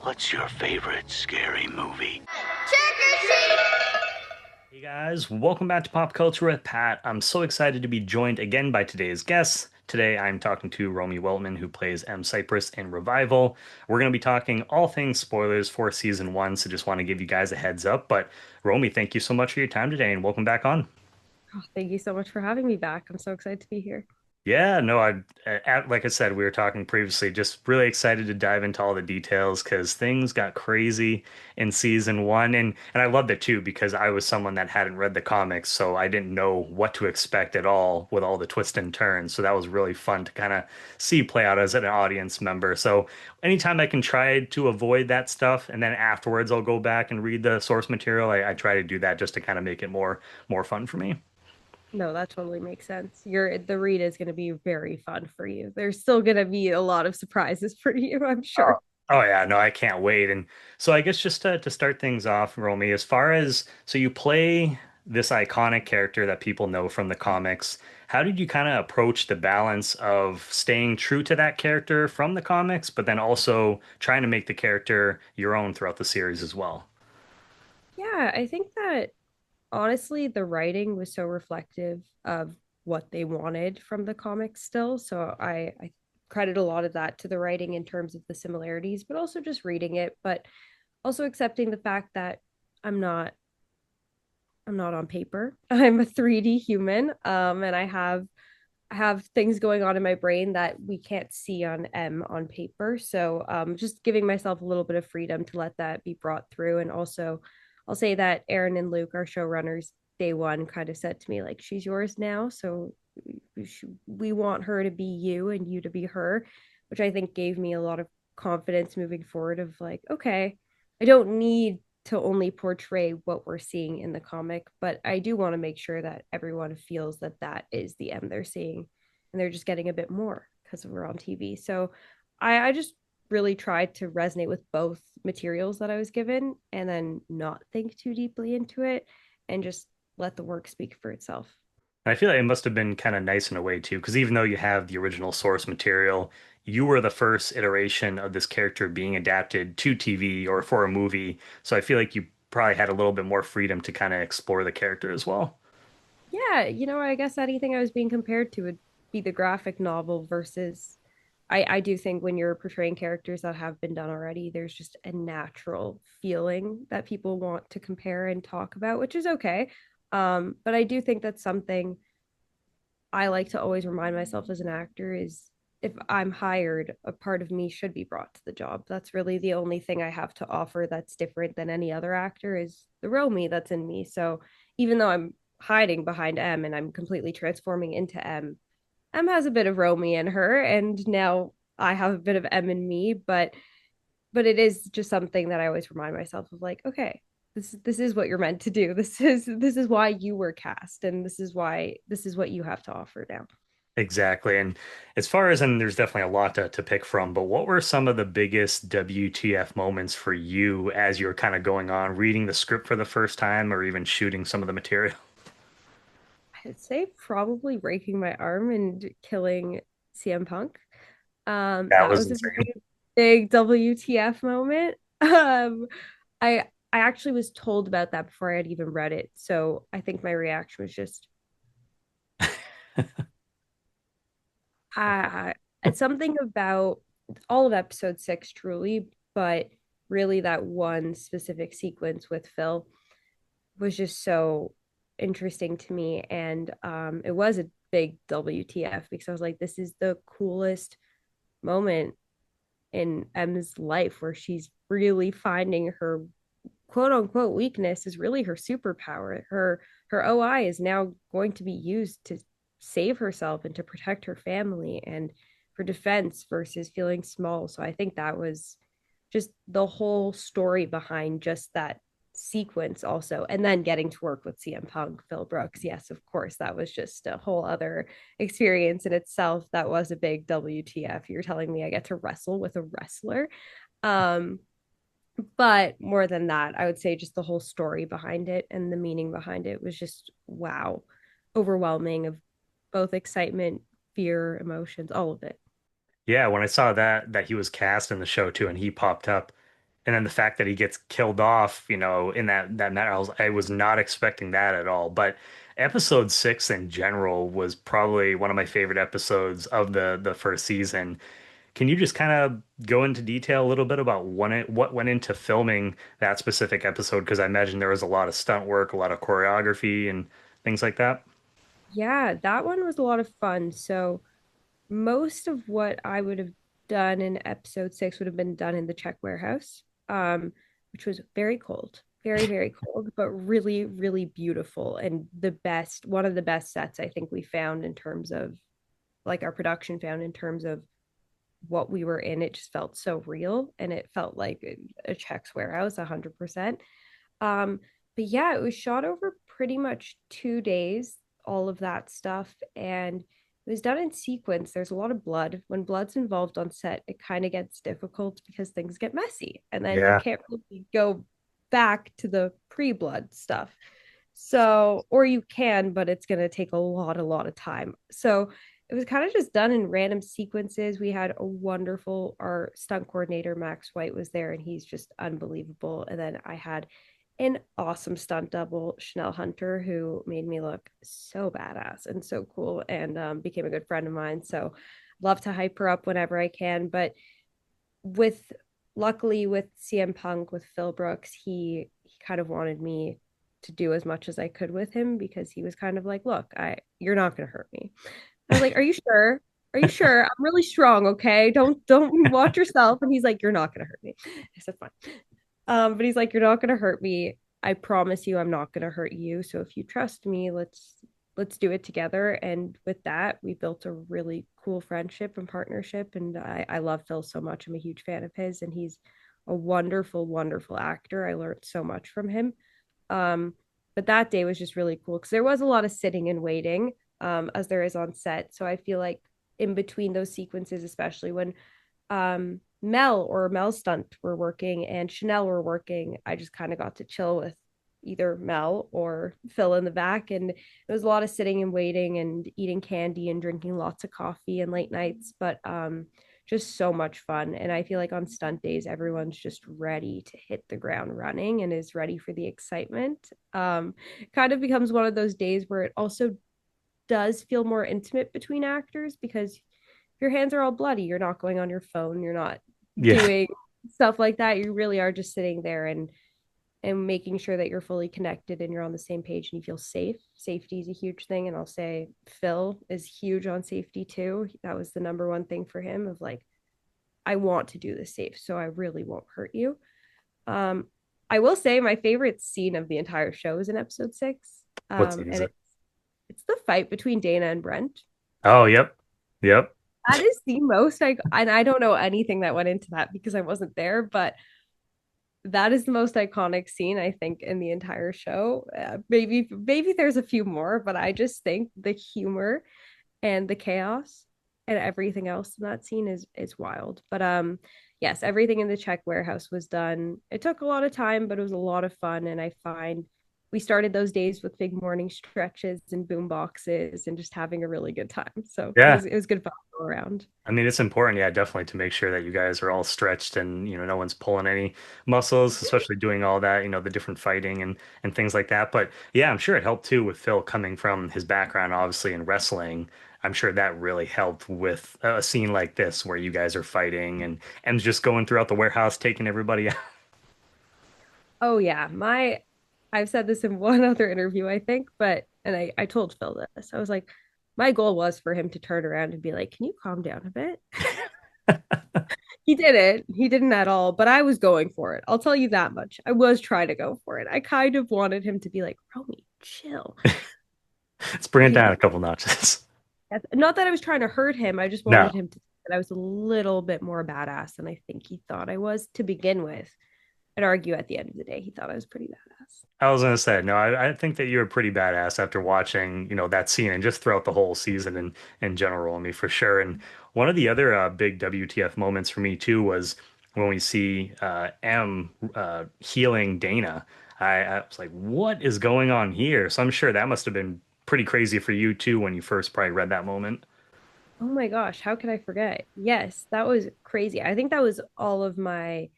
What's your favorite scary movie? Hey guys, welcome back to Pop Culture with Pat. I'm so excited to be joined again by today's guests. Today I'm talking to Romy Weltman, who plays M. Cypress in Revival. We're going to be talking all things spoilers for season one, so just want to give you guys a heads up. But Romy, thank you so much for your time today and welcome back on. Oh, thank you so much for having me back. I'm so excited to be here. Yeah, no, like I said, we were talking previously, just really excited to dive into all the details because things got crazy in season one. And I loved it too because I was someone that hadn't read the comics, so I didn't know what to expect at all with all the twists and turns. So that was really fun to kind of see play out as an audience member. So anytime I can try to avoid that stuff and then afterwards I'll go back and read the source material, I try to do that just to kind of make it more fun for me. No, that totally makes sense. The read is going to be very fun for you. There's still going to be a lot of surprises for you, I'm Oh, sure. oh yeah, no, I can't wait. And so I guess just to start things off, Romy, as far as so you play this iconic character that people know from the comics, how did you kind of approach the balance of staying true to that character from the comics, but then also trying to make the character your own throughout the series as well? Yeah, I think that honestly, the writing was so reflective of what they wanted from the comics still. So I credit a lot of that to the writing in terms of the similarities, but also just reading it, but also accepting the fact that I'm not I'm not on paper. I'm a 3D human. And I have things going on in my brain that we can't see on on paper. So just giving myself a little bit of freedom to let that be brought through. And also, I'll say that Aaron and Luke, our showrunners, day one kind of said to me, like, she's yours now. So we want her to be you and you to be her, which I think gave me a lot of confidence moving forward of like, okay, I don't need to only portray what we're seeing in the comic, but I do want to make sure that everyone feels that that is the M they're seeing and they're just getting a bit more because we're on TV. So I just really tried to resonate with both materials that I was given and then not think too deeply into it and just let the work speak for itself. I feel like it must have been kind of nice in a way too, because even though you have the original source material, you were the first iteration of this character being adapted to TV or for a movie. So I feel like you probably had a little bit more freedom to kind of explore the character as well. Yeah, I guess anything I was being compared to would be the graphic novel versus I do think when you're portraying characters that have been done already, there's just a natural feeling that people want to compare and talk about, which is okay. But I do think that's something I like to always remind myself as an actor is if I'm hired, a part of me should be brought to the job. That's really the only thing I have to offer that's different than any other actor is the real me that's in me. So even though I'm hiding behind M and I'm completely transforming into M, M has a bit of Romy in her, and now I have a bit of M in me, but it is just something that I always remind myself of like, okay, this is what you're meant to do. This is why you were cast and this is what you have to offer now. Exactly. And as far as, and there's definitely a lot to pick from, but what were some of the biggest WTF moments for you as you were kind of going on, reading the script for the first time or even shooting some of the material? I'd say probably breaking my arm and killing CM Punk. That That was was a insane. very big WTF moment. I actually was told about that before I had even read it, so I think my reaction was just uh, it's something about all of episode six, truly, but really that one specific sequence with Phil was just so interesting to me. And it was a big WTF because I was like, this is the coolest moment in M's life where she's really finding her quote unquote weakness is really her superpower. Her OI is now going to be used to save herself and to protect her family and for defense versus feeling small. So I think that was just the whole story behind just that sequence also and then getting to work with CM Punk, Phil Brooks. Yes, of course, that was just a whole other experience in itself. That was a big WTF. You're telling me I get to wrestle with a wrestler. Um but more than that, I would say just the whole story behind it and the meaning behind it was just wow, overwhelming of both excitement, fear, emotions, all of it. Yeah, when I saw that he was cast in the show too and he popped up, and then the fact that he gets killed off, in that matter, I was not expecting that at all. But episode 6 in general was probably one of my favorite episodes of the first season. Can you just kind of go into detail a little bit about what went into filming that specific episode? Because I imagine there was a lot of stunt work, a lot of choreography, and things like that. Yeah, that one was a lot of fun. So most of what I would have done in episode 6 would have been done in the Czech warehouse, which was very cold, very, very cold, but really, really beautiful and one of the best sets I think we found in terms of like our production found in terms of what we were in. It just felt so real and it felt like a Czech's warehouse, 100%. Um, but yeah, it was shot over pretty much 2 days, all of that stuff. And it was done in sequence. There's a lot of blood. When blood's involved on set, it kind of gets difficult because things get messy. And then you Yeah. can't really go back to the pre-blood stuff. So, or you can, but it's going to take a lot of time. So it was kind of just done in random sequences. We had our stunt coordinator, Max White, was there, and he's just unbelievable. And then I had an awesome stunt double, Chanel Hunter, who made me look so badass and so cool and became a good friend of mine. So love to hype her up whenever I can. But with luckily with CM Punk, with Phil Brooks, he kind of wanted me to do as much as I could with him because he was kind of like, look, you're not gonna hurt me. I was like, are you sure? Are you sure? I'm really strong, okay? Don't watch yourself. And he's like, you're not gonna hurt me. I said, fine. But he's like, you're not gonna hurt me. I promise you I'm not gonna hurt you. So if you trust me, let's do it together. And with that, we built a really cool friendship and partnership. And I love Phil so much. I'm a huge fan of his, and he's a wonderful, wonderful actor. I learned so much from him. Um, but that day was just really cool because there was a lot of sitting and waiting, as there is on set. So I feel like in between those sequences, especially when Mel Stunt were working and Chanel were working, I just kind of got to chill with either Mel or Phil in the back. And it was a lot of sitting and waiting and eating candy and drinking lots of coffee and late nights. But just so much fun. And I feel like on stunt days, everyone's just ready to hit the ground running and is ready for the excitement. Kind of becomes one of those days where it also does feel more intimate between actors because your hands are all bloody. You're not going on your phone. You're not Yeah. doing stuff like that. You really are just sitting there and making sure that you're fully connected and you're on the same page and you feel safe. Safety is a huge thing. And I'll say Phil is huge on safety too. That was the number one thing for him of like, I want to do this safe, so I really won't hurt you. Um, I will say my favorite scene of the entire show is in episode 6. What scene is And it? it's the fight between Dana and Brent. Oh, yep. Yep. That is the most and I don't know anything that went into that because I wasn't there, but that is the most iconic scene I think in the entire show. Maybe there's a few more, but I just think the humor and the chaos and everything else in that scene is wild. But yes, everything in the Czech warehouse was done. It took a lot of time, but it was a lot of fun. And I find we started those days with big morning stretches and boom boxes and just having a really good time. So Yeah. it was good fun all around. I mean, it's important, yeah, definitely to make sure that you guys are all stretched and, no one's pulling any muscles, especially doing all that, the different fighting and things like that. But yeah, I'm sure it helped too with Phil coming from his background, obviously, in wrestling. I'm sure that really helped with a scene like this where you guys are fighting and just going throughout the warehouse, taking everybody out. Oh yeah, my I've said this in one other interview, I think, but and I told Phil this. I was like, my goal was for him to turn around and be like, "Can you calm down a bit?" He didn't. He didn't at all, but I was going for it. I'll tell you that much. I was trying to go for it. I kind of wanted him to be like, "Romy, chill." Let's bring But it he down a didn't. couple notches. Not that I was trying to hurt him. I just No. wanted him to think that I was a little bit more badass than I think he thought I was to begin with. I'd argue at the end of the day, he thought I was pretty badass. I was gonna say, no, I think that you were pretty badass after watching, that scene and just throughout the whole season in general, I mean, for sure. And one of the other big WTF moments for me too was when we see M healing Dana. I was like, what is going on here? So I'm sure that must have been pretty crazy for you too when you first probably read that moment. Oh my gosh, how could I forget? Yes, that was crazy. I think that was all of my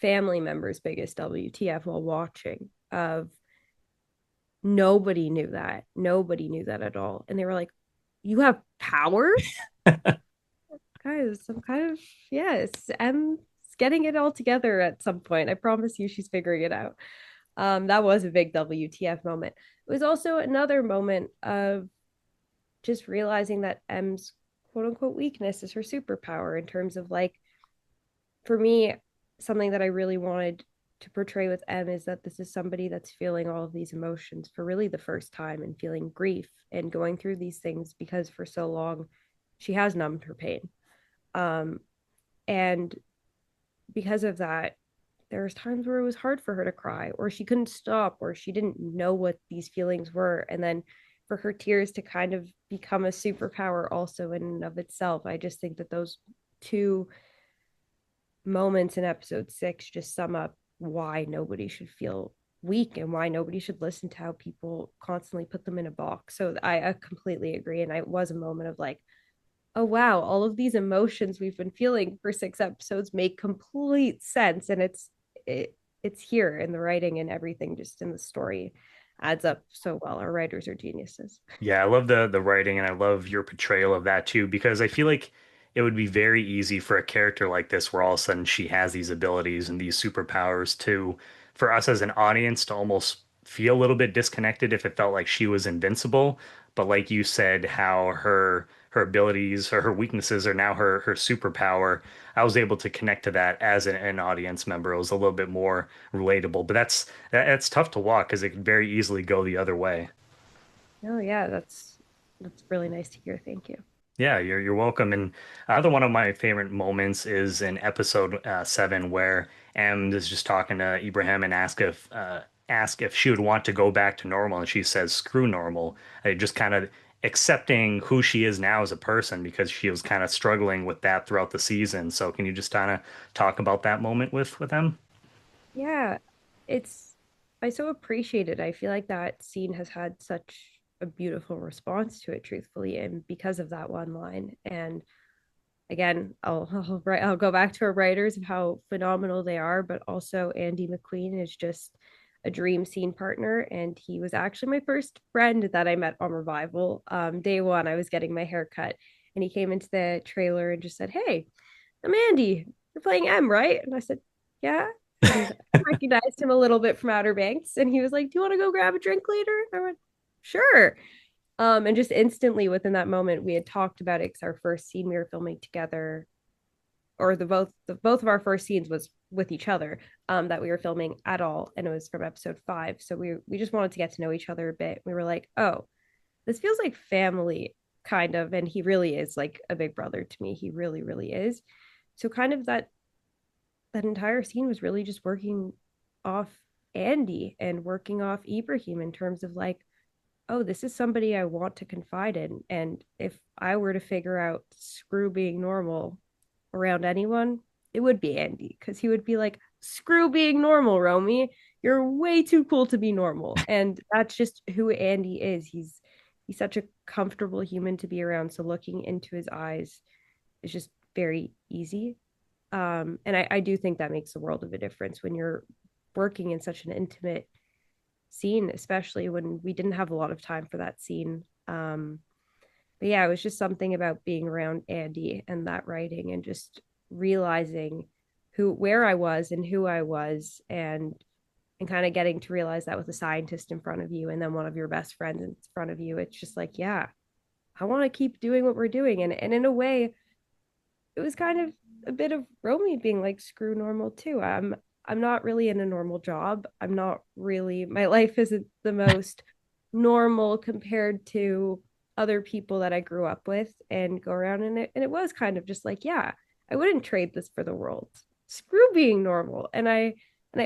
family members' biggest WTF while watching of nobody knew that at all, and they were like, you have powers, guys. I'm kind of, yes, I'm getting it all together at some point. I promise you she's figuring it out. That was a big WTF moment. It was also another moment of just realizing that M's quote unquote weakness is her superpower, in terms of like, for me, something that I really wanted to portray with M is that this is somebody that's feeling all of these emotions for really the first time, and feeling grief and going through these things because for so long she has numbed her pain. Um, and because of that, there was times where it was hard for her to cry, or she couldn't stop, or she didn't know what these feelings were. And then for her tears to kind of become a superpower also in and of itself, I just think that those two moments in episode 6 just sum up why nobody should feel weak, and why nobody should listen to how people constantly put them in a box. So I completely agree. And it was a moment of like, oh wow, all of these emotions we've been feeling for 6 episodes make complete sense. And it's here in the writing, and everything just in the story adds up so well. Our writers are geniuses. Yeah, I love the writing and I love your portrayal of that too, because I feel like it would be very easy for a character like this where all of a sudden she has these abilities and these superpowers to for us as an audience to almost feel a little bit disconnected if it felt like she was invincible. But like you said, how her abilities or her weaknesses are now her superpower. I was able to connect to that as an audience member. It was a little bit more relatable. But that's tough to walk because it could very easily go the other way. Oh yeah, that's really nice to hear. Thank you. Yeah, you're welcome. And other one of my favorite moments is in episode 7 where Em is just talking to Ibrahim and ask if she would want to go back to normal, and she says screw normal. Just kind of accepting who she is now as a person because she was kind of struggling with that throughout the season. So can you just kind of talk about that moment with Em? Yeah, it's I so appreciate it. I feel like that scene has had such a beautiful response to it, truthfully, and because of that one line. And again, I'll go back to our writers of how phenomenal they are, but also Andy McQueen is just a dream scene partner, and he was actually my first friend that I met on Revival. Day one, I was getting my hair cut, and he came into the trailer and just said, "Hey, I'm Andy. You're playing M, right?" And I said, "Yeah." And I recognized him a little bit from Outer Banks, and he was like, "Do you want to go grab a drink later?" I went, "Sure." And just instantly within that moment, we had talked about it because our first scene we were filming together, or both of our first scenes was with each other, that we were filming at all, and it was from episode 5. So we just wanted to get to know each other a bit. We were like, oh, this feels like family, kind of, and he really is like a big brother to me. He really, really is. So kind of that entire scene was really just working off Andy and working off Ibrahim, in terms of like, oh, this is somebody I want to confide in. And if I were to figure out screw being normal around anyone, it would be Andy, because he would be like, screw being normal, Romy. You're way too cool to be normal. And that's just who Andy is. He's such a comfortable human to be around. So looking into his eyes is just very easy. And I do think that makes a world of a difference when you're working in such an intimate scene, especially when we didn't have a lot of time for that scene. But yeah, it was just something about being around Andy and that writing, and just realizing where I was and who I was, and kind of getting to realize that with a scientist in front of you and then one of your best friends in front of you. It's just like, yeah, I want to keep doing what we're doing. And in a way, it was kind of a bit of Romy being like, screw normal too. I'm not really in a normal job. I'm not really, my life isn't the most normal compared to other people that I grew up with and go around in it. And it was kind of just like, yeah, I wouldn't trade this for the world. Screw being normal. And I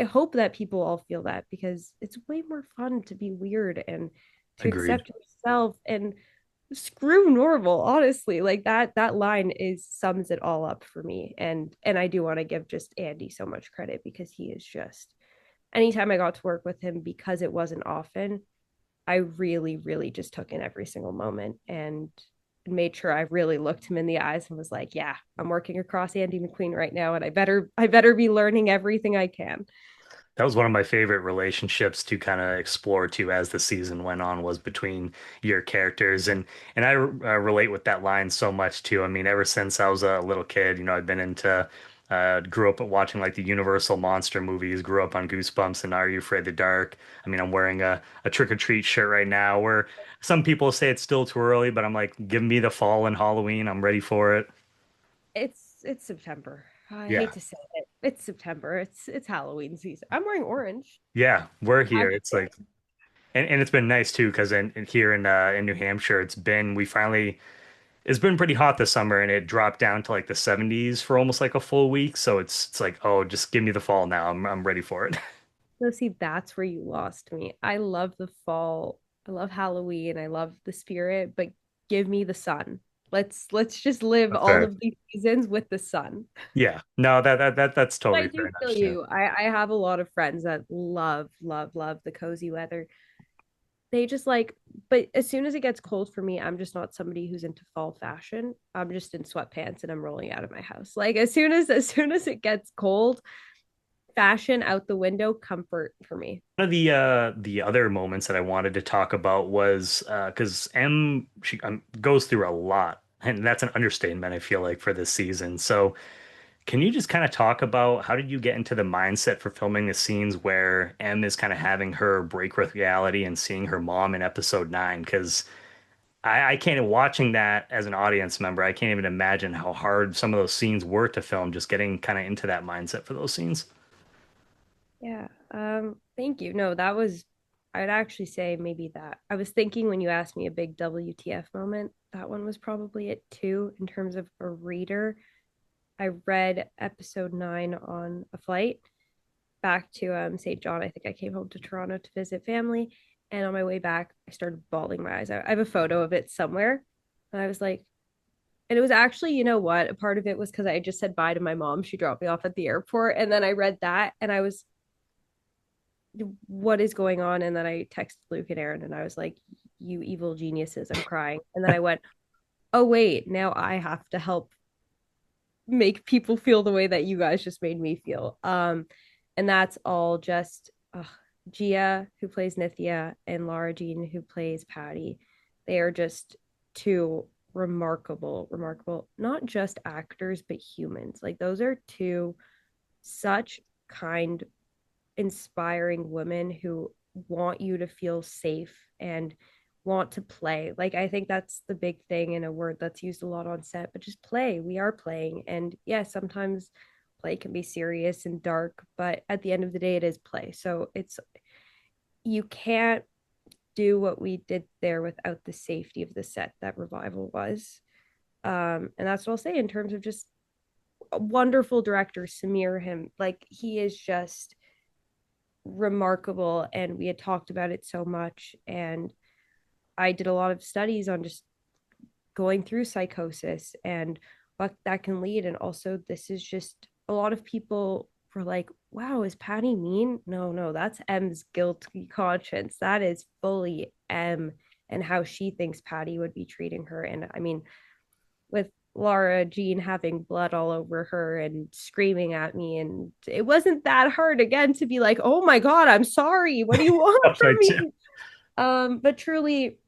hope that people all feel that, because it's way more fun to be weird and to Agreed. accept yourself, and screw normal, honestly. Like that line is sums it all up for me. And I do want to give just Andy so much credit, because he is just, anytime I got to work with him, because it wasn't often, I really, really just took in every single moment. And and made sure I really looked him in the eyes and was like, yeah, I'm working across Andy McQueen right now, and I better be learning everything I can. That was one of my favorite relationships to kind of explore too as the season went on was between your characters and I relate with that line so much too. I mean, ever since I was a little kid, I've been into grew up watching like the Universal monster movies, grew up on Goosebumps and Are You Afraid of the Dark? I mean, I'm wearing a Trick or Treat shirt right now where some people say it's still too early, but I'm like, give me the fall and Halloween. I'm ready for it. It's September. I Yeah. hate to say it. It's September. It's Halloween season. I'm wearing orange. Yeah, we're here. It's Actually, like and it's been nice too because here in New Hampshire it's been pretty hot this summer and it dropped down to like the 70s for almost like a full week. So it's like, oh, just give me the fall now. I'm ready for it. so see, that's where you lost me. I love the fall. I love Halloween. I love the spirit, but give me the sun. Let's just live That's all fair. of these seasons with the sun. Yeah. No, that's I totally fair do enough feel too. you. I have a lot of friends that love the cozy weather. They just like, but as soon as it gets cold for me, I'm just not somebody who's into fall fashion. I'm just in sweatpants and I'm rolling out of my house. Like as soon as it gets cold, fashion out the window, comfort for me. One of the other moments that I wanted to talk about was because she goes through a lot, and that's an understatement I feel like for this season. So can you just kind of talk about how did you get into the mindset for filming the scenes where M is kind of having her break with reality and seeing her mom in episode 9? Because I can't, watching that as an audience member, I can't even imagine how hard some of those scenes were to film, just getting kind of into that mindset for those scenes. Yeah. Thank you. No, that was, I'd actually say maybe that. I was thinking when you asked me a big WTF moment, that one was probably it too, in terms of a reader. I read episode 9 on a flight back to St. John. I think I came home to Toronto to visit family. And on my way back, I started bawling my eyes out. I have a photo of it somewhere. And I was like, and it was actually, you know what? A part of it was because I just said bye to my mom. She dropped me off at the airport. And then I read that and I was, what is going on? And then I texted Luke and Aaron and I was like, you evil geniuses, I'm crying. And then I went, oh, wait, now I have to help make people feel the way that you guys just made me feel. And that's all just Gia, who plays Nithya, and Laura Jean, who plays Patty. They are just two remarkable, not just actors, but humans. Like those are two such kind, inspiring women who want you to feel safe and want to play. Like I think that's the big thing in a word that's used a lot on set, but just play. We are playing. And yeah, sometimes play can be serious and dark, but at the end of the day it is play. So it's you can't do what we did there without the safety of the set that Revival was. And that's what I'll say in terms of just a wonderful director, Samir. Him, like he is just remarkable, and we had talked about it so much. And I did a lot of studies on just going through psychosis and what that can lead. And also, this is just a lot of people were like, wow, is Patty mean? No, no, that's M's guilty conscience. That is fully M and how she thinks Patty would be treating her. And I mean, with Laura Jean having blood all over her and screaming at me. And it wasn't that hard again to be like, oh my God, I'm sorry. What do you want from Right. me? But truly,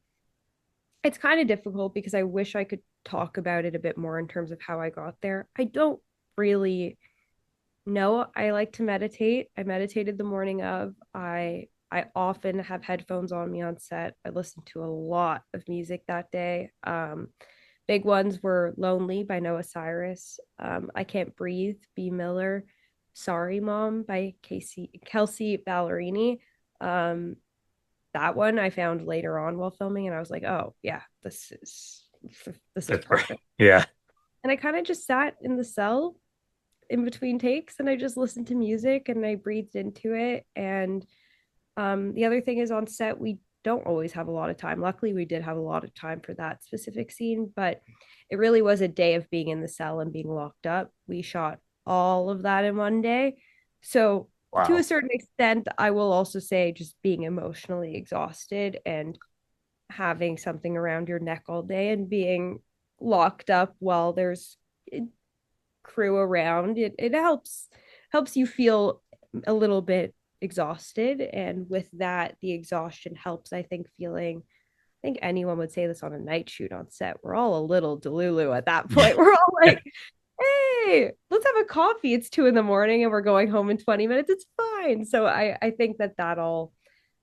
it's kind of difficult because I wish I could talk about it a bit more in terms of how I got there. I don't really know. I like to meditate. I meditated the morning of. I often have headphones on me on set. I listened to a lot of music that day. Big ones were Lonely by Noah Cyrus, I Can't Breathe, B. Miller, Sorry Mom by Kelsey Ballerini. Um, that one I found later on while filming, and I was like, oh yeah, this is That's right. perfect. Yeah. And I kind of just sat in the cell in between takes and I just listened to music and I breathed into it. And the other thing is on set, we don't always have a lot of time. Luckily, we did have a lot of time for that specific scene, but it really was a day of being in the cell and being locked up. We shot all of that in one day. So, to a Wow. certain extent, I will also say just being emotionally exhausted and having something around your neck all day and being locked up while there's crew around. It helps you feel a little bit exhausted, and with that, the exhaustion helps. I think feeling. I think anyone would say this on a night shoot on set. We're all a little delulu at that point. We're all like, "Hey, let's have a coffee. It's 2 in the morning, and we're going home in 20 minutes. It's fine." So I think that all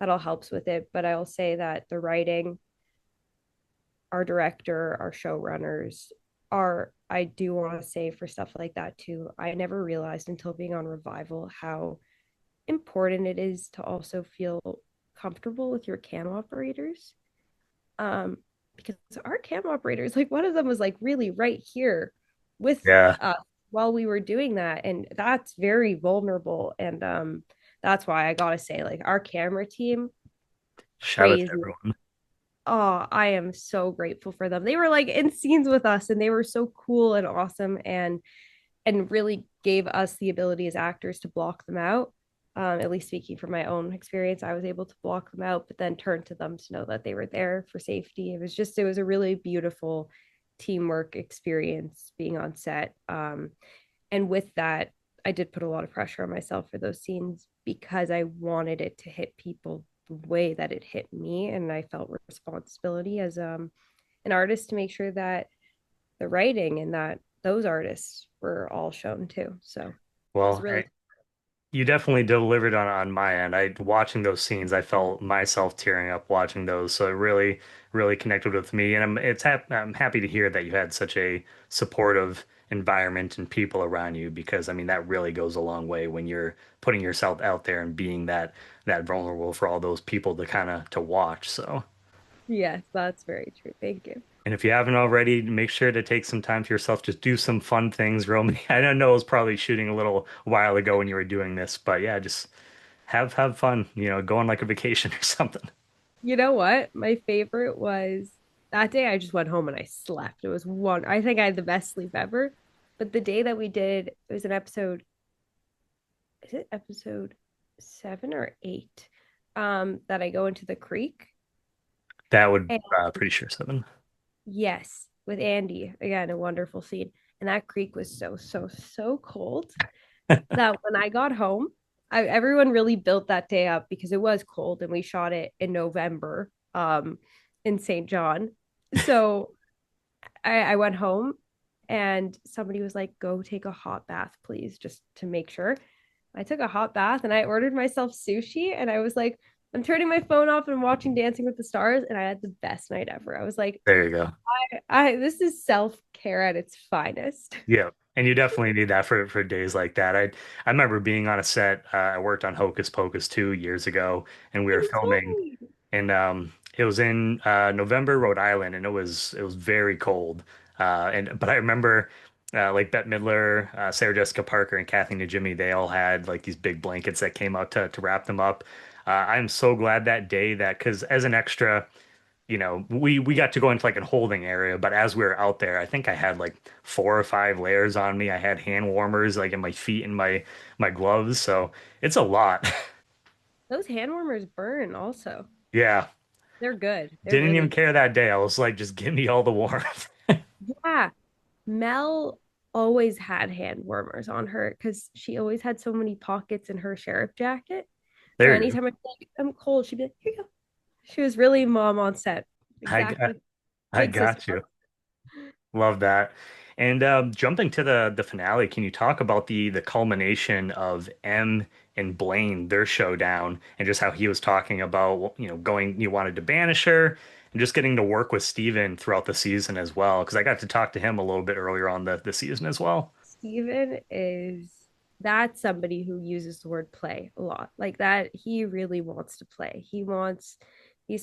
helps with it. But I'll say that the writing, our director, our showrunners, are I do want to say for stuff like that too. I never realized until being on Revival how important it is to also feel comfortable with your cam operators. Um, because our cam operators, like one of them was like really right here with Yeah. us while we were doing that, and that's very vulnerable. And that's why I gotta say, like our camera team, Shout out to crazy. everyone. Oh, I am so grateful for them. They were like in scenes with us and they were so cool and awesome and really gave us the ability as actors to block them out. At least speaking from my own experience, I was able to block them out, but then turn to them to know that they were there for safety. It was a really beautiful teamwork experience being on set. And with that, I did put a lot of pressure on myself for those scenes because I wanted it to hit people the way that it hit me. And I felt responsibility as an artist to make sure that the writing and that those artists were all shown too. So it's Well, really you definitely delivered on my end. I watching those scenes, I felt myself tearing up watching those. So it really, really connected with me. And I'm happy to hear that you had such a supportive environment and people around you because I mean that really goes a long way when you're putting yourself out there and being that vulnerable for all those people to kind of to watch. So. yes, that's very true. Thank you. And if you haven't already, make sure to take some time for yourself. Just do some fun things, Romy. I don't know, it was probably shooting a little while ago when you were doing this, but yeah, just have fun, go on like a vacation or something. You know what? My favorite was that day I just went home and I slept. It was one, I think I had the best sleep ever. But the day that we did, it was an episode, is it episode 7 or 8? That I go into the creek. That would And pretty sure seven. yes, with Andy. Again, a wonderful scene. And that creek was so cold that when I got home, everyone really built that day up because it was cold and we shot it in November in St. John. So I went home and somebody was like, go take a hot bath, please, just to make sure. I took a hot bath and I ordered myself sushi and I was like, I'm turning my phone off and watching Dancing with the Stars and I had the best night ever. I was like, There you go. I this is self-care at its finest. Yeah. And you definitely need that for days like that. I remember being on a set. I worked on Hocus Pocus 2 years ago, and we were You told filming, me. and it was in November, Rhode Island, and it was very cold. And but I remember like Bette Midler, Sarah Jessica Parker, and Kathy Najimy, they all had like these big blankets that came out to wrap them up. I'm so glad that day that because as an extra, we got to go into like a holding area, but as we were out there, I think I had like 4 or 5 layers on me. I had hand warmers like in my feet and my gloves, so it's a lot. Those hand warmers burn also. Yeah. They're good. They're Didn't even really care that day. I was like, just give me all the warmth. yeah. Mel always had hand warmers on her because she always had so many pockets in her sheriff jacket. So There you go. anytime I'm like, I'm cold, she'd be like, here you go. She was really mom on set. I got, Exactly. I Big sister. got you. Love that. And jumping to the finale, can you talk about the culmination of M and Blaine, their showdown, and just how he was talking about, going, you wanted to banish her, and just getting to work with Steven throughout the season as well, because I got to talk to him a little bit earlier on the season as well. Steven is that's somebody who uses the word play a lot. Like that, he really wants to play. He's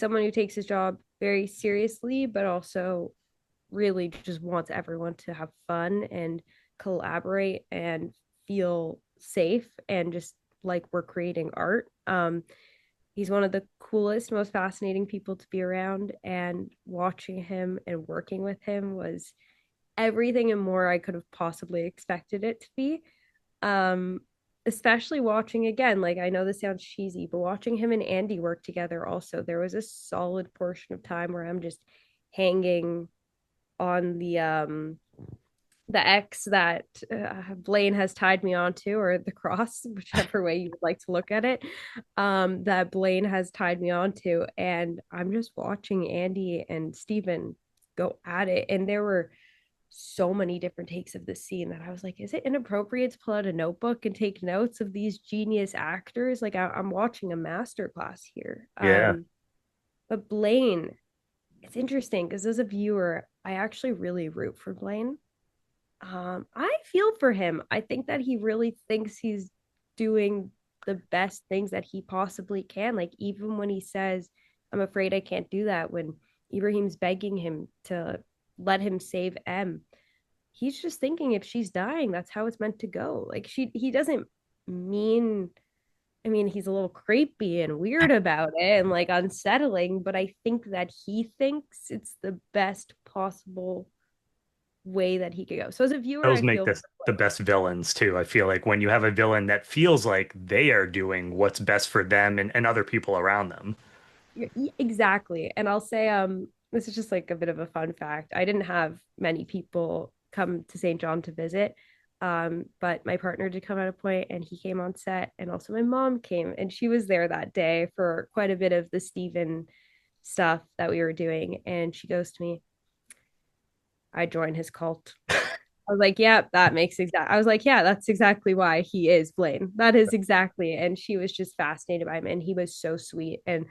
someone who takes his job very seriously, but also really just wants everyone to have fun and collaborate and feel safe and just like we're creating art. He's one of the coolest, most fascinating people to be around, and watching him and working with him was everything and more I could have possibly expected it to be. Um, especially watching again, like I know this sounds cheesy, but watching him and Andy work together also, there was a solid portion of time where I'm just hanging on the X that Blaine has tied me onto, or the cross, whichever way you would like to look at it, that Blaine has tied me onto. And I'm just watching Andy and Steven go at it. And there were so many different takes of this scene that I was like, is it inappropriate to pull out a notebook and take notes of these genius actors? Like, I'm watching a master class here. Yeah. But Blaine, it's interesting because as a viewer, I actually really root for Blaine. I feel for him. I think that he really thinks he's doing the best things that he possibly can. Like even when he says, "I'm afraid I can't do that," when Ibrahim's begging him to let him save M, he's just thinking if she's dying, that's how it's meant to go. Like he doesn't mean. I mean, he's a little creepy and weird about it and like unsettling, but I think that he thinks it's the best possible way that he could go. So as a viewer, Those I make feel this the best villains too. I feel like when you have a villain that feels like they are doing what's best for them and other people around them. exactly. And I'll say, this is just like a bit of a fun fact. I didn't have many people come to St. John to visit. But my partner did come at a point and he came on set, and also my mom came and she was there that day for quite a bit of the Steven stuff that we were doing. And she goes to me, I joined his cult. I was like, yeah, that makes exact. I was like, yeah, that's exactly why he is Blaine. That is exactly. And she was just fascinated by him, and he was so sweet. And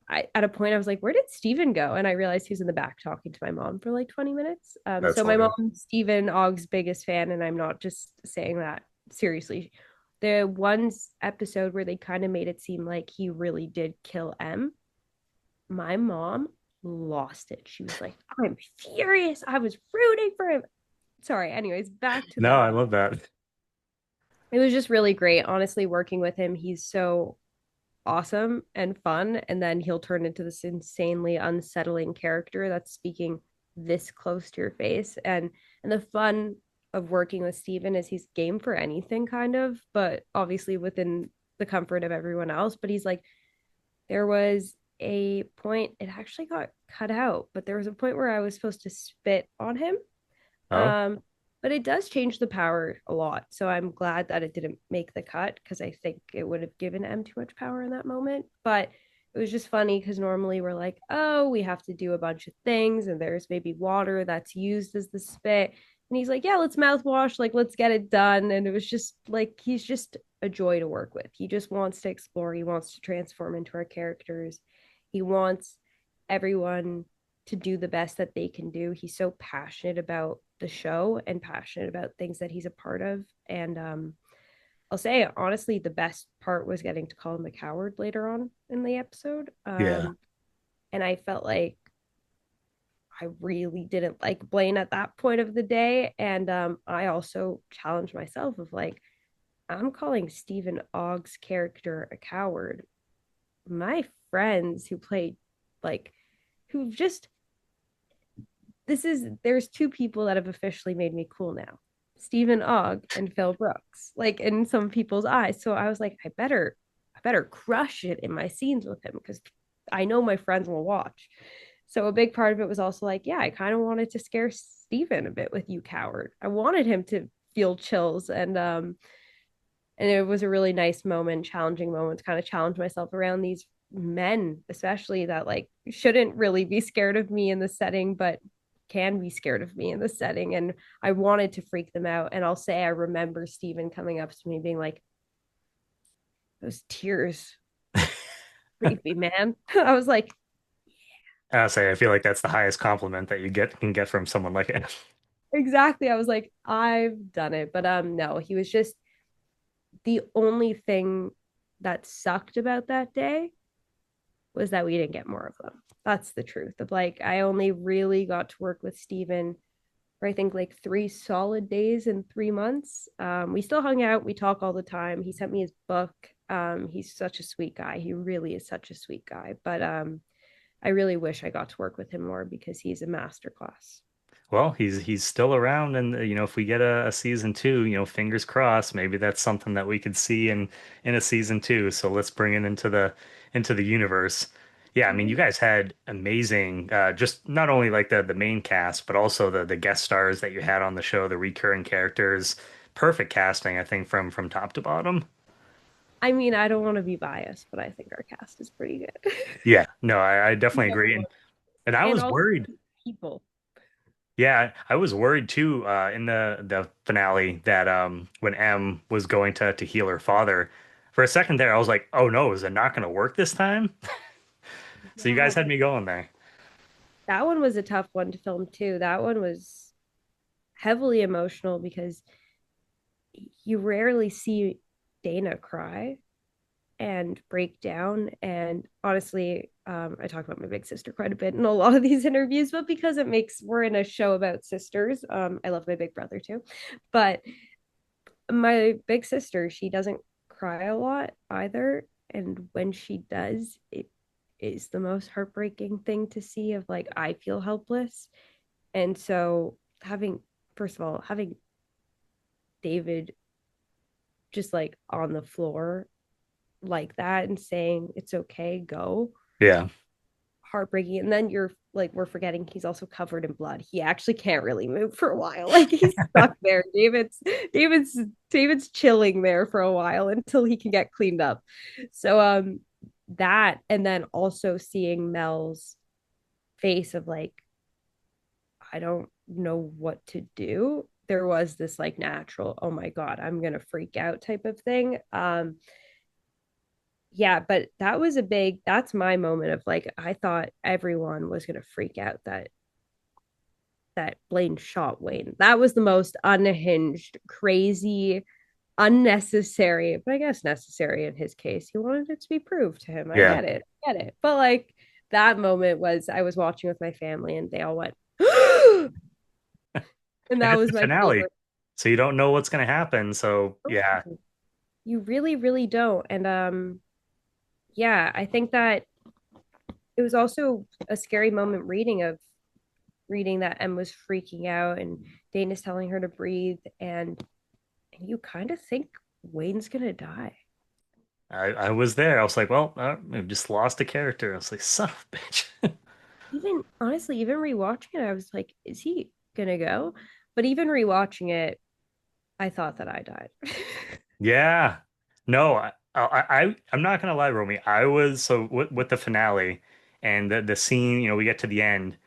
at a point, I was like, where did Steven go? And I realized he was in the back talking to my mom for like 20 minutes. That's So my hilarious. mom's Steven Ogg's biggest fan, and I'm not just saying that seriously. The one episode where they kind of made it seem like he really did kill M, my mom lost it. She was like, I'm furious. I was rooting for him. Sorry. Anyways, back to No, I that. love that. It was just really great, honestly, working with him. He's so awesome and fun, and then he'll turn into this insanely unsettling character that's speaking this close to your face. And the fun of working with Steven is he's game for anything kind of, but obviously within the comfort of everyone else. But he's like, there was a point, it actually got cut out, but there was a point where I was supposed to spit on him. Oh, um but it does change the power a lot. So I'm glad that it didn't make the cut because I think it would have given M too much power in that moment. But it was just funny because normally we're like, oh, we have to do a bunch of things, and there's maybe water that's used as the spit. And he's like, yeah, let's mouthwash, like, let's get it done. And it was just like, he's just a joy to work with. He just wants to explore, he wants to transform into our characters, he wants everyone to do the best that they can do. He's so passionate about the show and passionate about things that he's a part of. And I'll say honestly, the best part was getting to call him a coward later on in the episode. yeah. And I felt like I really didn't like Blaine at that point of the day. And I also challenged myself of like, I'm calling Steven Ogg's character a coward. My friends who played like who just there's two people that have officially made me cool now. Steven Ogg and Phil Brooks, like in some people's eyes. So I was like, I better crush it in my scenes with him because I know my friends will watch. So a big part of it was also like, yeah, I kind of wanted to scare Steven a bit with you coward. I wanted him to feel chills, and it was a really nice moment, challenging moment to kind of challenge myself around these men, especially that like shouldn't really be scared of me in the setting, but can be scared of me in the setting. And I wanted to freak them out. And I'll say I remember Steven coming up to me being like, those tears, creepy man. I was like, I say I feel like that's the highest compliment that you get can get from someone like him. exactly. I was like, I've done it. But no, he was just the only thing that sucked about that day was that we didn't get more of them. That's the truth of like, I only really got to work with Steven for I think like 3 solid days in 3 months. We still hung out, we talk all the time. He sent me his book. He's such a sweet guy. He really is such a sweet guy. But I really wish I got to work with him more because he's a masterclass. Well, he's still around, and if we get a season two, fingers crossed, maybe that's something that we could see in a season two. So let's bring it into the universe. Yeah, I mean, you guys had amazing, just not only like the main cast, but also the guest stars that you had on the show, the recurring characters. Perfect casting, I think, from top to bottom. I mean, I don't want to be biased, but I think our cast is pretty good. Yeah, no, I definitely agree, Everyone. and I And was also worried. people. Yeah, I was worried too in the finale that when M was going to heal her father, for a second there I was like, oh no, is it not going to work this time? So you Yeah, guys had me going there. that one was a tough one to film too. That one was heavily emotional because you rarely see Dana cry and break down. And honestly, I talk about my big sister quite a bit in a lot of these interviews, but because we're in a show about sisters. I love my big brother too, but my big sister, she doesn't cry a lot either. And when she does, it is the most heartbreaking thing to see of like, I feel helpless. And so first of all, having David just like on the floor like that and saying, it's okay, go, Yeah. heartbreaking. And then you're like, we're forgetting he's also covered in blood. He actually can't really move for a while. Like he's stuck there. David's David's chilling there for a while until he can get cleaned up. So that, and then also seeing Mel's face of like, I don't know what to do. There was this like natural, oh my God, I'm gonna freak out type of thing. Yeah, but that's my moment of like, I thought everyone was gonna freak out that Blaine shot Wayne. That was the most unhinged, crazy, unnecessary, but I guess necessary in his case. He wanted it to be proved to him. I Yeah. get it. I get it. But like that moment was, I was watching with my family and they all went, and And that it's was the my finale. favorite. So you don't know what's going to happen. So yeah. You really, really don't. And yeah, I think that it was also a scary moment reading that M was freaking out and Dana's telling her to breathe, and you kind of think Wayne's gonna die. I was there. I was like, well, I just lost a character. I was like, son of a bitch. Even honestly, even rewatching it, I was like, is he gonna go? But even rewatching it, I thought that I died. Yeah. No, I'm not gonna lie, Romy. I was so with the finale and the scene, we get to the end.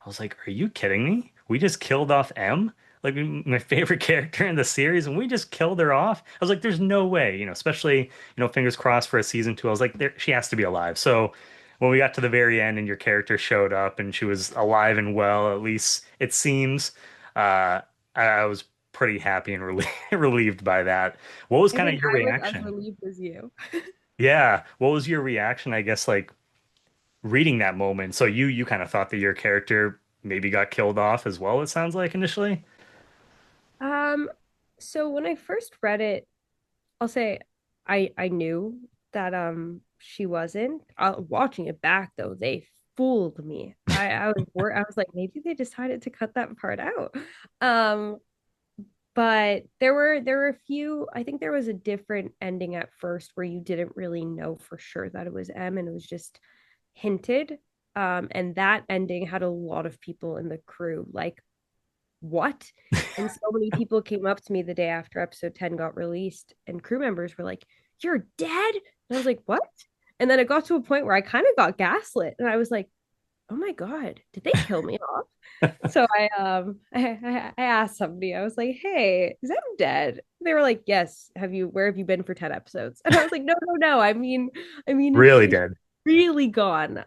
I was like, are you kidding me? We just killed off M, like my favorite character in the series, and we just killed her off. I was like, there's no way, especially, fingers crossed for a season two. I was like, she has to be alive. So when we got to the very end and your character showed up and she was alive and well, at least it seems, I was pretty happy and relieved by that. What was I kind think of your I was as reaction? relieved as you. Yeah, what was your reaction, I guess, like reading that moment? So you kind of thought that your character maybe got killed off as well, it sounds like initially. Um, so when I first read it, I'll say I knew that she wasn't. Watching it back though, they fooled me. I was like, maybe they decided to cut that part out. Um, but there were a few. I think there was a different ending at first where you didn't really know for sure that it was M and it was just hinted. And that ending had a lot of people in the crew like, what? And so many people came up to me the day after episode 10 got released, and crew members were like, you're dead? And I was like, what? And then it got to a point where I kind of got gaslit, and I was like, oh my God, did they kill me off? So I asked somebody, I was like, hey, is that dead? They were like, yes. Where have you been for 10 episodes? And I was like, no, no, no. I mean, Really is she did. really gone?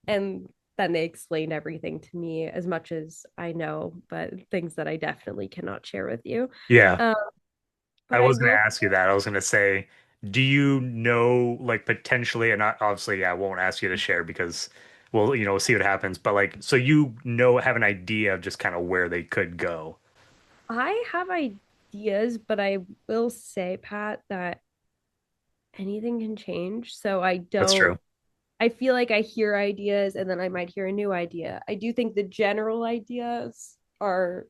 And then they explained everything to me as much as I know, but things that I definitely cannot share with you. Yeah, Um, I but I was gonna will, ask you that. I was gonna say, do you know, like potentially, and not obviously, yeah, I won't ask you to share because we'll see what happens. But like, so have an idea of just kind of where they could go. I have ideas, but I will say, Pat, that anything can change. So I That's don't true. I feel like I hear ideas and then I might hear a new idea. I do think the general ideas are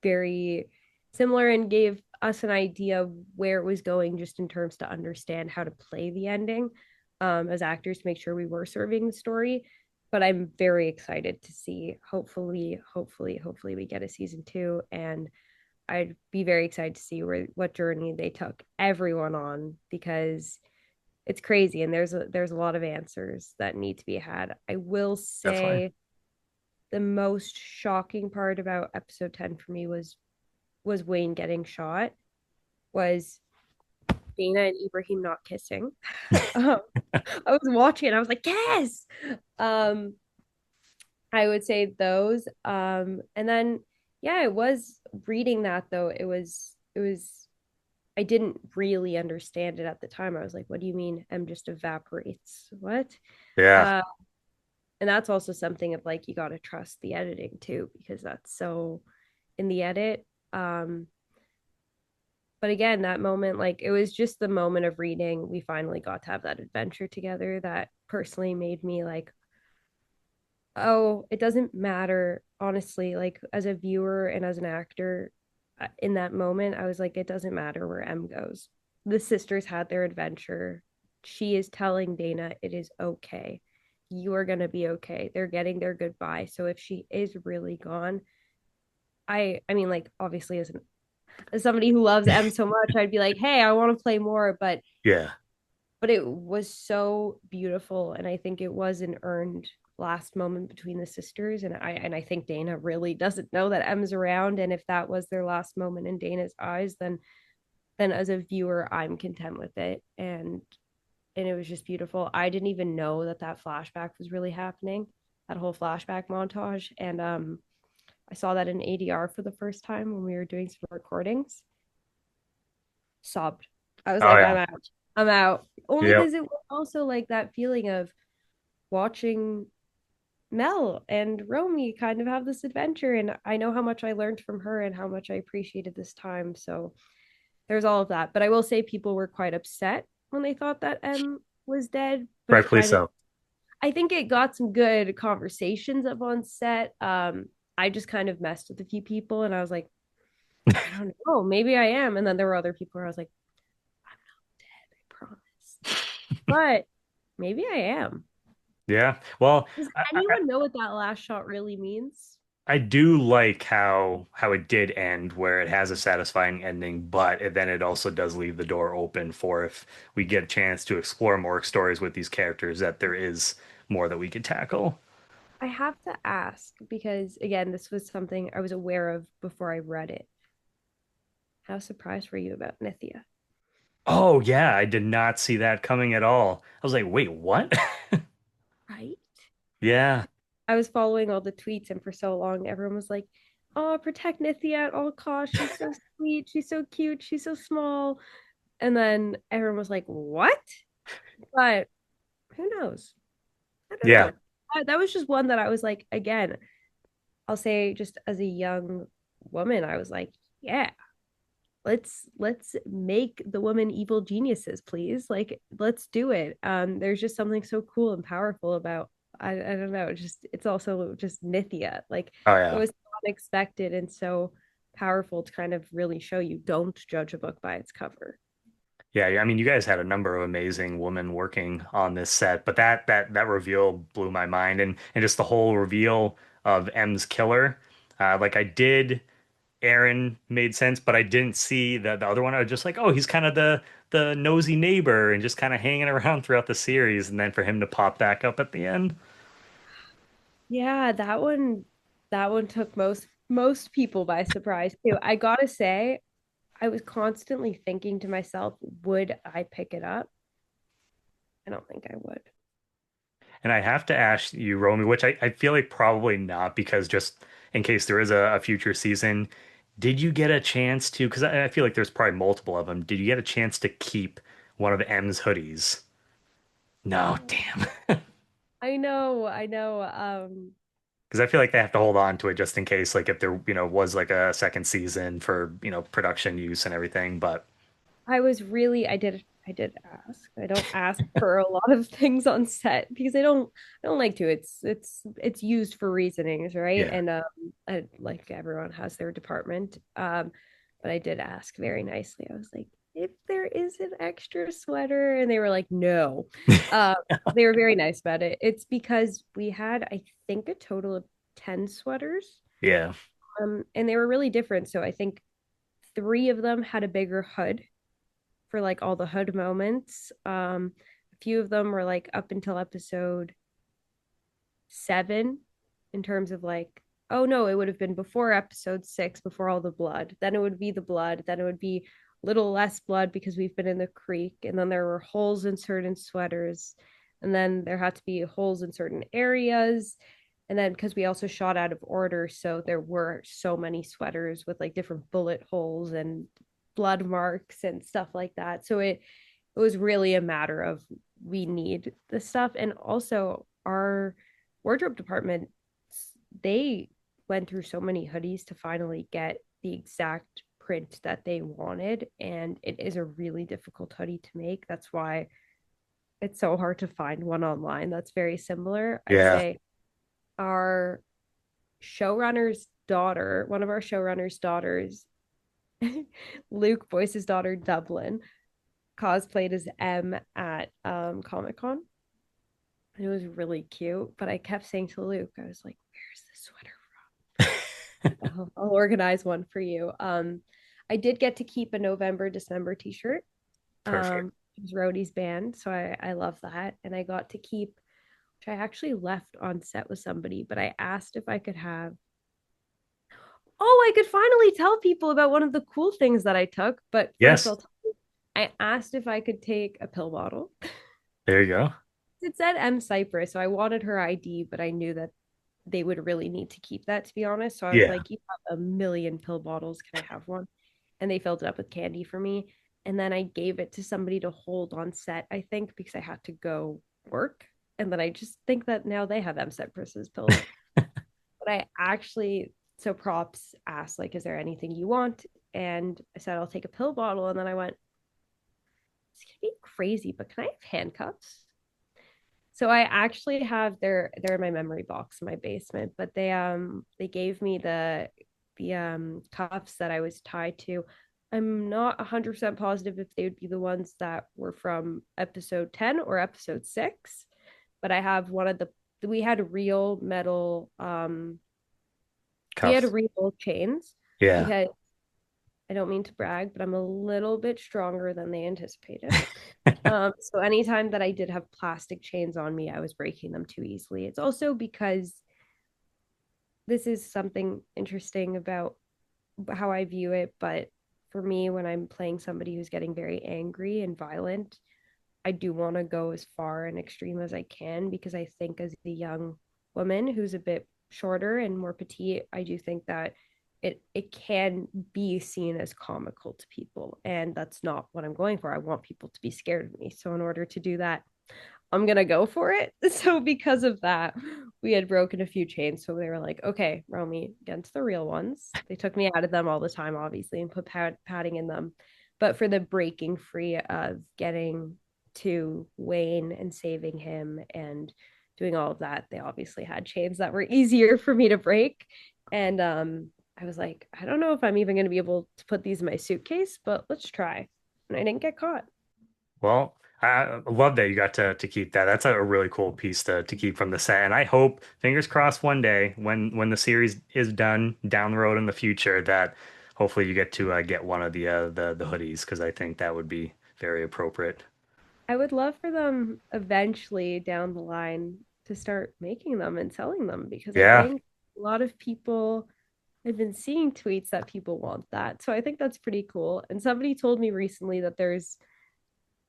very similar and gave us an idea of where it was going just in terms to understand how to play the ending as actors to make sure we were serving the story. But I'm very excited to see. Hopefully, we get a season two, and I'd be very excited to see what journey they took everyone on because it's crazy and there's a lot of answers that need to be had. I will Definitely. say the most shocking part about episode 10 for me was Wayne getting shot, was Dana and Ibrahim not kissing. um, I was watching it, I was like, yes. Um, I would say those. And then yeah, it was reading that though, it was I didn't really understand it at the time. I was like, what do you mean M just evaporates? What? Yeah, Uh, and that's also something of like you gotta trust the editing too, because that's so in the edit. Um, but again, that moment, like it was just the moment of reading, we finally got to have that adventure together that personally made me like, oh, it doesn't matter, honestly, like as a viewer and as an actor, in that moment, I was like, it doesn't matter where M goes. The sisters had their adventure. She is telling Dana it is okay. You are gonna be okay. They're getting their goodbye. So if she is really gone, I mean, like obviously as somebody who loves M so much, I'd be like, hey, I want to play more, yeah, but it was so beautiful, and I think it was an earned last moment between the sisters, and I think Dana really doesn't know that M's around, and if that was their last moment in Dana's eyes, then as a viewer, I'm content with it, and it was just beautiful. I didn't even know that that flashback was really happening, that whole flashback montage, and I saw that in ADR for the first time when we were doing some recordings. Sobbed. I was oh like, yeah, I'm out. I'm out. Only yep. because it was also like that feeling of watching Mel and Romy kind of have this adventure. And I know how much I learned from her and how much I appreciated this time. So there's all of that. But I will say people were quite upset when they thought that M was dead, which Rightfully kind of, so. I think it got some good conversations up on set. I just kind of messed with a few people and I was like, I don't know, maybe I am. And then there were other people where I was like, I'm not dead, I promise. But maybe I am. Yeah. Well, Does I, anyone know what that last shot really means? I do like how it did end, where it has a satisfying ending, but then it also does leave the door open for if we get a chance to explore more stories with these characters, that there is more that we could tackle. I have to ask because, again, this was something I was aware of before I read it. How surprised were you about Nithya? Oh yeah, I did not see that coming at all. I was like, wait, what? Right? Yeah, I was following all the tweets, and for so long, everyone was like, oh, protect Nithya at all costs. She's so sweet. She's so cute. She's so small. And then everyone was like, what? But who knows? I don't yeah, know. That was just one that I was like, again, I'll say just as a young woman, I was like, yeah, let's make the women evil geniuses, please. Like, let's do it. There's just something so cool and powerful about I don't know, just it's also just Nithya. Like oh it yeah. was unexpected and so powerful to kind of really show you don't judge a book by its cover. Yeah, I mean, you guys had a number of amazing women working on this set, but that reveal blew my mind, and just the whole reveal of M's killer. Like I did, Aaron made sense, but I didn't see the other one. I was just like, oh, he's kind of the nosy neighbor and just kind of hanging around throughout the series, and then for him to pop back up at the end. Yeah, that one took most people by surprise too. I gotta say, I was constantly thinking to myself, would I pick it up? I don't think I would. And I have to ask you, Romy, which I feel like probably not, because just in case there is a future season, did you get a chance to? Because I feel like there's probably multiple of them. Did you get a chance to keep one of M's hoodies? No, Oh, damn. I know, I know. Because I feel like they have to hold on to it just in case, like if there, was like a second season for, production use and everything. But I was really, I I did ask. I don't ask for a lot of things on set because I don't like to. It's used for reasonings, right? Yeah. And like everyone has their department. But I did ask very nicely. I was like, if there is an extra sweater, and they were like, no. Um, they were very nice about it. It's because we had, I think, a total of 10 sweaters. Yeah. And they were really different. So I think three of them had a bigger hood for like all the hood moments. A few of them were like up until episode 7 in terms of like, oh no, it would have been before episode 6, before all the blood. Then it would be the blood. Then it would be a little less blood because we've been in the creek. And then there were holes in certain sweaters. And then there had to be holes in certain areas. And then because we also shot out of order, so there were so many sweaters with like different bullet holes and blood marks and stuff like that. So it was really a matter of we need the stuff. And also our wardrobe department, they went through so many hoodies to finally get the exact print that they wanted. And it is a really difficult hoodie to make. That's why it's so hard to find one online that's very similar. I'd Yeah. say our showrunner's daughter, one of our showrunner's daughters, Luke Boyce's daughter, Dublin, cosplayed as M at Comic Con. And it was really cute. But I kept saying to Luke, I was like, where's the sweater from? I'll organize one for you. I did get to keep a November, December t-shirt. Perfect. It was Rhodey's band. So I love that. And I got to keep, which I actually left on set with somebody, but I asked if I could have, oh, I could finally tell people about one of the cool things that I took. But first, Yes. I asked if I could take a pill bottle. There you go. It said M Cypress, so I wanted her ID, but I knew that they would really need to keep that, to be honest. So I was Yeah. like, you have a million pill bottles. Can I have one? And they filled it up with candy for me. And then I gave it to somebody to hold on set, I think, because I had to go work. And then I just think that now they have M Cypress's pills. But I actually, so props asked, like, is there anything you want? And I said, I'll take a pill bottle. And then I went, it's gonna be crazy, but can I have handcuffs? So I actually have they're in my memory box in my basement, but they gave me the cuffs that I was tied to. I'm not 100% positive if they would be the ones that were from episode 10 or episode 6, but I have one of the we had real metal we had Cuffs. real chains Yeah. because I don't mean to brag, but I'm a little bit stronger than they anticipated. So anytime that I did have plastic chains on me, I was breaking them too easily. It's also because this is something interesting about how I view it, but for me, when I'm playing somebody who's getting very angry and violent, I do want to go as far and extreme as I can because I think as a young woman who's a bit shorter and more petite, I do think that it can be seen as comical to people, and that's not what I'm going for. I want people to be scared of me. So in order to do that, I'm gonna go for it. So because of that, we had broken a few chains. So they were like, okay, Romy, get into the real ones. They took me out of them all the time, obviously, and put padding in them. But for the breaking free of getting to Wayne and saving him and doing all of that, they obviously had chains that were easier for me to break. And I was like, I don't know if I'm even going to be able to put these in my suitcase, but let's try. And I didn't get caught. Well, I love that you got to keep that. That's a really cool piece to keep from the set. And I hope, fingers crossed, one day when the series is done down the road in the future, that hopefully you get to get one of the hoodies because I think that would be very appropriate. I would love for them eventually down the line to start making them and selling them because I Yeah. think a lot of people, I've been seeing tweets that people want that. So I think that's pretty cool. And somebody told me recently that there's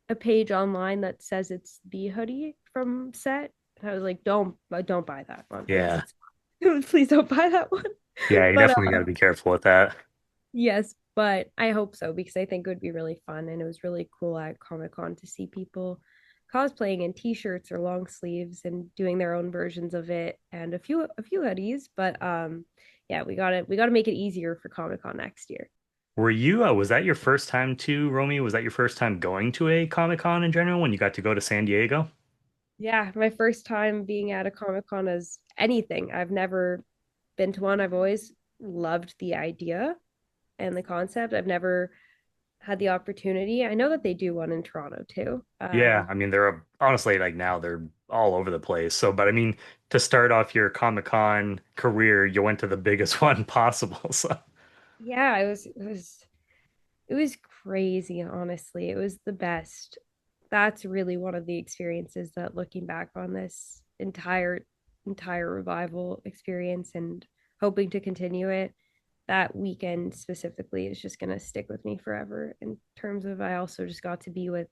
a page online that says it's the hoodie from set. And I was like, don't buy that one. Yeah. Please don't buy that one. Yeah, you But definitely got to be careful with that. yes, but I hope so because I think it would be really fun. And it was really cool at Comic Con to see people cosplaying in t-shirts or long sleeves and doing their own versions of it and a few hoodies. But yeah, we gotta make it easier for Comic Con next year. Were you, was that your first time to Romy? Was that your first time going to a Comic-Con in general when you got to go to San Diego? Yeah, my first time being at a Comic Con as anything. I've never been to one. I've always loved the idea and the concept. I've never had the opportunity. I know that they do one in Toronto too. Yeah, I mean, they're honestly like now they're all over the place. So, but I mean, to start off your Comic-Con career, you went to the biggest one possible. So, Yeah, it was crazy, honestly. It was the best. That's really one of the experiences that looking back on this entire revival experience and hoping to continue it, that weekend specifically is just going to stick with me forever in terms of I also just got to be with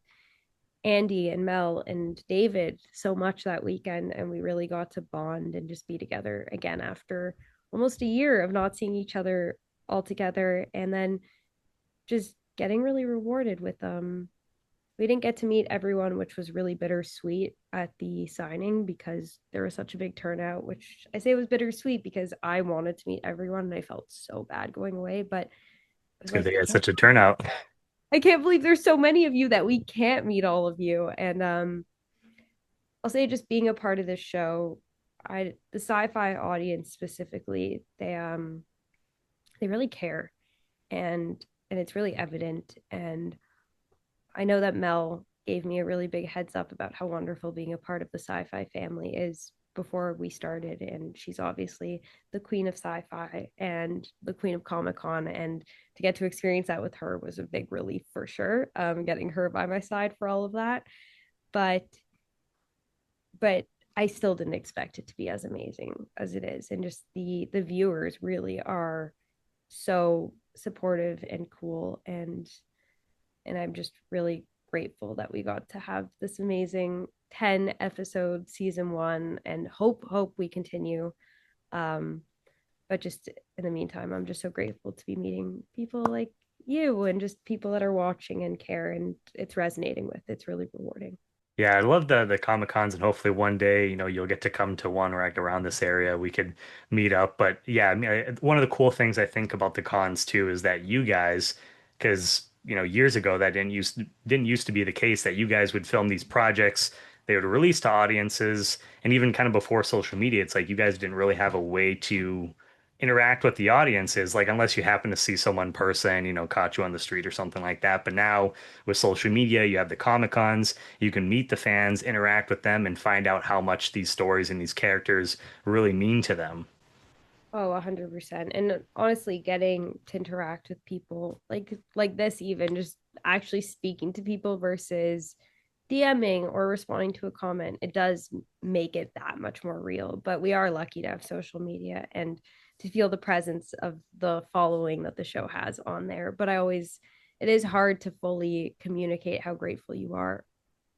Andy and Mel and David so much that weekend, and we really got to bond and just be together again after almost a year of not seeing each other all together, and then just getting really rewarded with we didn't get to meet everyone, which was really bittersweet at the signing because there was such a big turnout, which I say was bittersweet because I wanted to meet everyone and I felt so bad going away, but I it's was because like, they had such a turnout. I can't believe there's so many of you that we can't meet all of you. And I'll say just being a part of this show, I the sci-fi audience specifically, they really care, and it's really evident. And I know that Mel gave me a really big heads up about how wonderful being a part of the sci-fi family is before we started, and she's obviously the queen of sci-fi and the queen of Comic-Con, and to get to experience that with her was a big relief for sure, getting her by my side for all of that. But but I still didn't expect it to be as amazing as it is, and just the viewers really are so supportive and cool, and I'm just really grateful that we got to have this amazing 10 episode season one, and hope we continue. um but just in the meantime, I'm just so grateful to be meeting people like you and just people that are watching and care, and it's resonating with. It's really rewarding. Yeah, I love the Comic Cons, and hopefully one day, you'll get to come to one right around this area. We could meet up. But yeah, I mean, one of the cool things I think about the cons too is that you guys, because years ago that didn't used to be the case that you guys would film these projects, they would release to audiences, and even kind of before social media, it's like you guys didn't really have a way to interact with the audiences, like unless you happen to see someone in person, caught you on the street or something like that. But now with social media, you have the Comic Cons, you can meet the fans, interact with them, and find out how much these stories and these characters really mean to them. Oh, 100%. And honestly, getting to interact with people like this, even just actually speaking to people versus DMing or responding to a comment, it does make it that much more real. But we are lucky to have social media and to feel the presence of the following that the show has on there. But it is hard to fully communicate how grateful you are,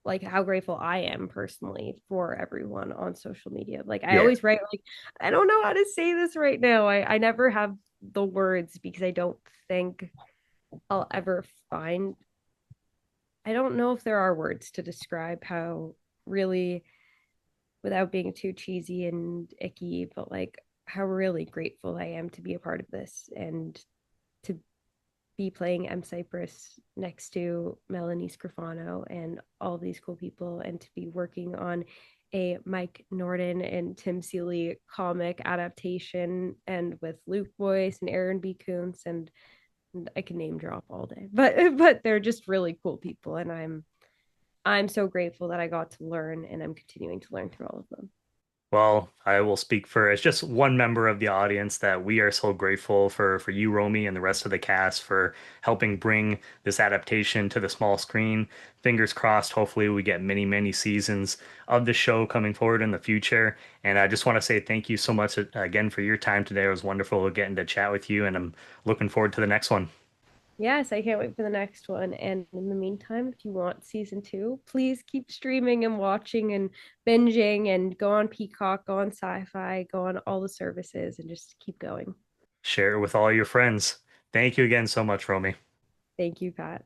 like how grateful I am personally for everyone on social media. Like I Yeah. always write like I don't know how to say this right now. I never have the words because I don't think I'll ever find, I don't know if there are words to describe how really, without being too cheesy and icky, but like how really grateful I am to be a part of this and to be playing M. Cypress next to Melanie Scrofano and all these cool people, and to be working on a Mike Norton and Tim Seeley comic adaptation, and with Luke Boyce and Aaron B. Kuntz, and I can name drop all day, but they're just really cool people, and I'm so grateful that I got to learn, and I'm continuing to learn through all of them. Well, I will speak for as just one member of the audience that we are so grateful for you, Romy, and the rest of the cast for helping bring this adaptation to the small screen. Fingers crossed, hopefully we get many, many seasons of the show coming forward in the future. And I just want to say thank you so much again for your time today. It was wonderful getting to chat with you, and I'm looking forward to the next one. Yes, I can't wait for the next one. And in the meantime, if you want season two, please keep streaming and watching and binging, and go on Peacock, go on Sci-Fi, go on all the services, and just keep going. Share it with all your friends. Thank you again so much, Romy. Thank you, Pat.